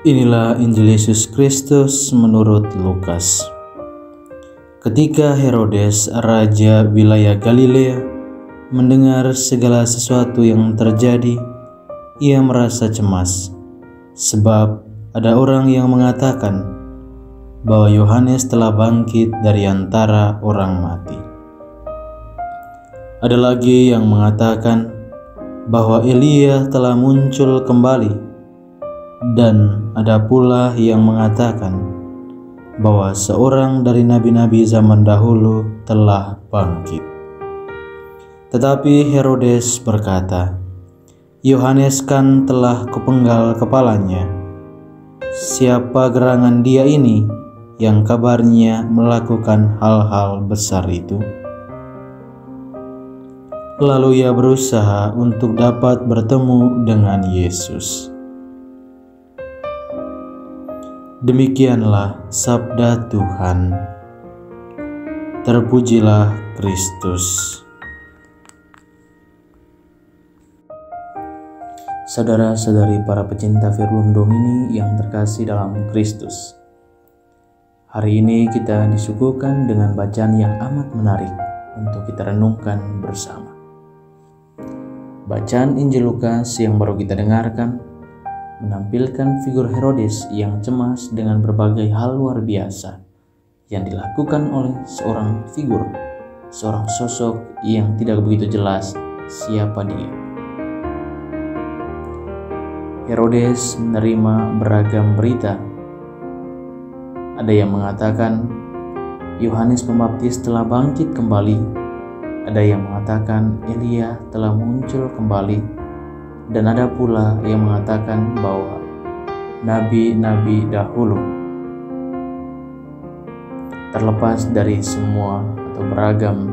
Inilah Injil Yesus Kristus menurut Lukas. Ketika Herodes, raja wilayah Galilea, mendengar segala sesuatu yang terjadi, ia merasa cemas, sebab ada orang yang mengatakan bahwa Yohanes telah bangkit dari antara orang mati. Ada lagi yang mengatakan bahwa Elia telah muncul kembali, dan ada pula yang mengatakan bahwa seorang dari nabi-nabi zaman dahulu telah bangkit. Tetapi Herodes berkata, Yohanes kan telah kupenggal kepalanya. Siapa gerangan dia ini yang kabarnya melakukan hal-hal besar itu? Lalu ia berusaha untuk dapat bertemu dengan Yesus. Demikianlah sabda Tuhan. Terpujilah Kristus. Saudara-saudari para pecinta Verbum Domini yang terkasih dalam Kristus, hari ini kita disuguhkan dengan bacaan yang amat menarik untuk kita renungkan bersama. Bacaan Injil Lukas yang baru kita dengarkan menampilkan figur Herodes yang cemas dengan berbagai hal luar biasa yang dilakukan oleh seorang figur, seorang sosok yang tidak begitu jelas siapa dia. Herodes menerima beragam berita. Ada yang mengatakan Yohanes Pembaptis telah bangkit kembali. Ada yang mengatakan Elia telah muncul kembali. Dan ada pula yang mengatakan bahwa nabi-nabi dahulu. Terlepas dari semua atau beragam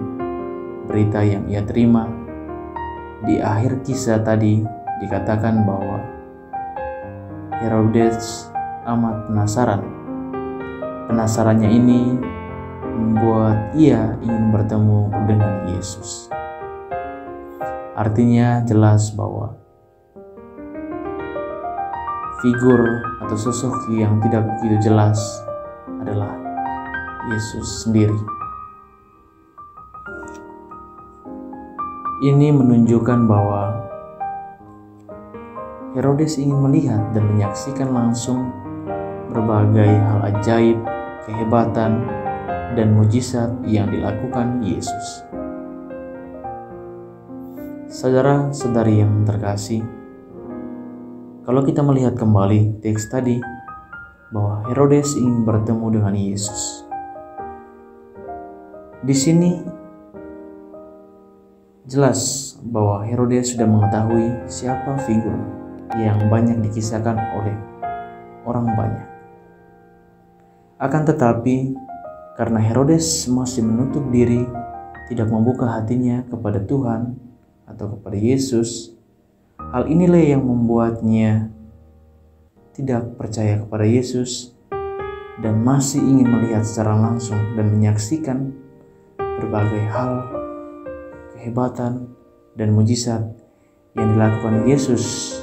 berita yang ia terima, di akhir kisah tadi dikatakan bahwa Herodes amat penasaran. Penasarannya ini membuat ia ingin bertemu dengan Yesus. Artinya jelas bahwa figur atau sosok yang tidak begitu jelas adalah Yesus sendiri. Ini menunjukkan bahwa Herodes ingin melihat dan menyaksikan langsung berbagai hal ajaib, kehebatan, dan mujizat yang dilakukan Yesus. Saudara-saudari yang terkasih, kalau kita melihat kembali teks tadi, bahwa Herodes ingin bertemu dengan Yesus. Di sini jelas bahwa Herodes sudah mengetahui siapa figur yang banyak dikisahkan oleh orang banyak. Akan tetapi, karena Herodes masih menutup diri, tidak membuka hatinya kepada Tuhan atau kepada Yesus, hal inilah yang membuatnya tidak percaya kepada Yesus dan masih ingin melihat secara langsung dan menyaksikan berbagai hal, kehebatan, dan mujizat yang dilakukan Yesus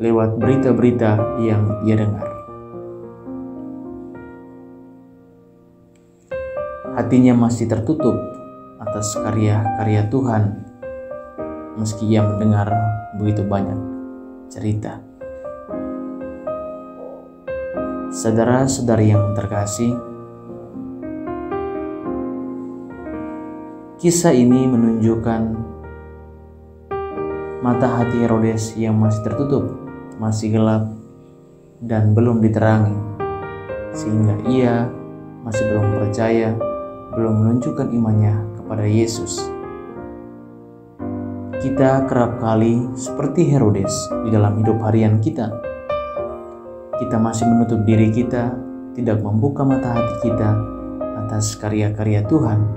lewat berita-berita yang ia dengar. Hatinya masih tertutup atas karya-karya Tuhan meski ia mendengar begitu banyak cerita. Saudara-saudari yang terkasih, kisah ini menunjukkan mata hati Herodes yang masih tertutup, masih gelap, dan belum diterangi, sehingga ia masih belum percaya, belum menunjukkan imannya kepada Yesus. Kita kerap kali seperti Herodes di dalam hidup harian kita. Kita masih menutup diri kita, tidak membuka mata hati kita atas karya-karya Tuhan.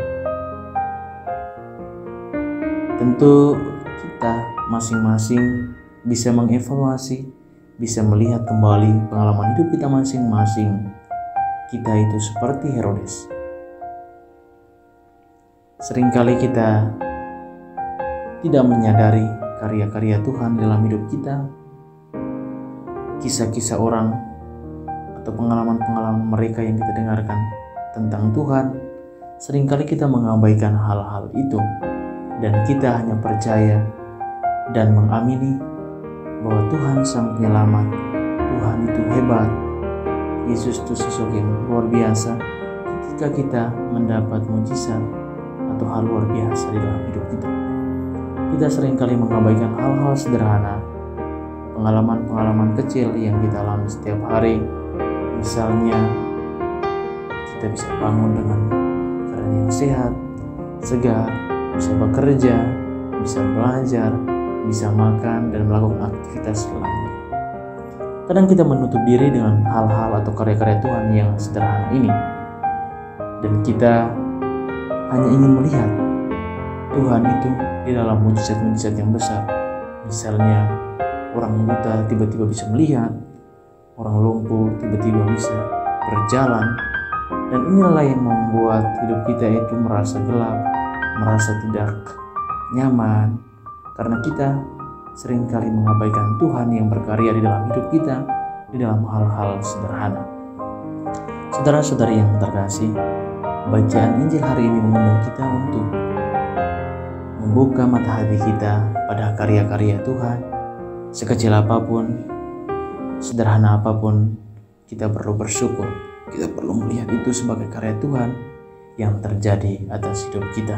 Tentu kita masing-masing bisa mengevaluasi, bisa melihat kembali pengalaman hidup kita masing-masing. Kita itu seperti Herodes. Seringkali kita tidak menyadari karya-karya Tuhan dalam hidup kita, kisah-kisah orang atau pengalaman-pengalaman mereka yang kita dengarkan tentang Tuhan. Seringkali kita mengabaikan hal-hal itu dan kita hanya percaya dan mengamini bahwa Tuhan Sang Penyelamat, Tuhan itu hebat, Yesus itu sosok yang luar biasa. Ketika kita mendapat mujizat atau hal luar biasa di dalam hidup kita seringkali mengabaikan hal-hal sederhana, pengalaman-pengalaman kecil yang kita alami setiap hari. Misalnya, kita bisa bangun dengan keadaan yang sehat, segar, bisa bekerja, bisa belajar, bisa makan, dan melakukan aktivitas lainnya. Kadang kita menutup diri dengan hal-hal atau karya-karya Tuhan yang sederhana ini, dan kita hanya ingin melihat Tuhan itu di dalam mujizat-mujizat yang besar. Misalnya, orang buta tiba-tiba bisa melihat, orang lumpuh tiba-tiba bisa berjalan, dan inilah yang membuat hidup kita itu merasa gelap, merasa tidak nyaman, karena kita seringkali mengabaikan Tuhan yang berkarya di dalam hidup kita, di dalam hal-hal sederhana. Saudara-saudari yang terkasih, bacaan Injil hari ini mengundang kita untuk membuka mata hati kita pada karya-karya Tuhan. Sekecil apapun, sederhana apapun, kita perlu bersyukur. Kita perlu melihat itu sebagai karya Tuhan yang terjadi atas hidup kita.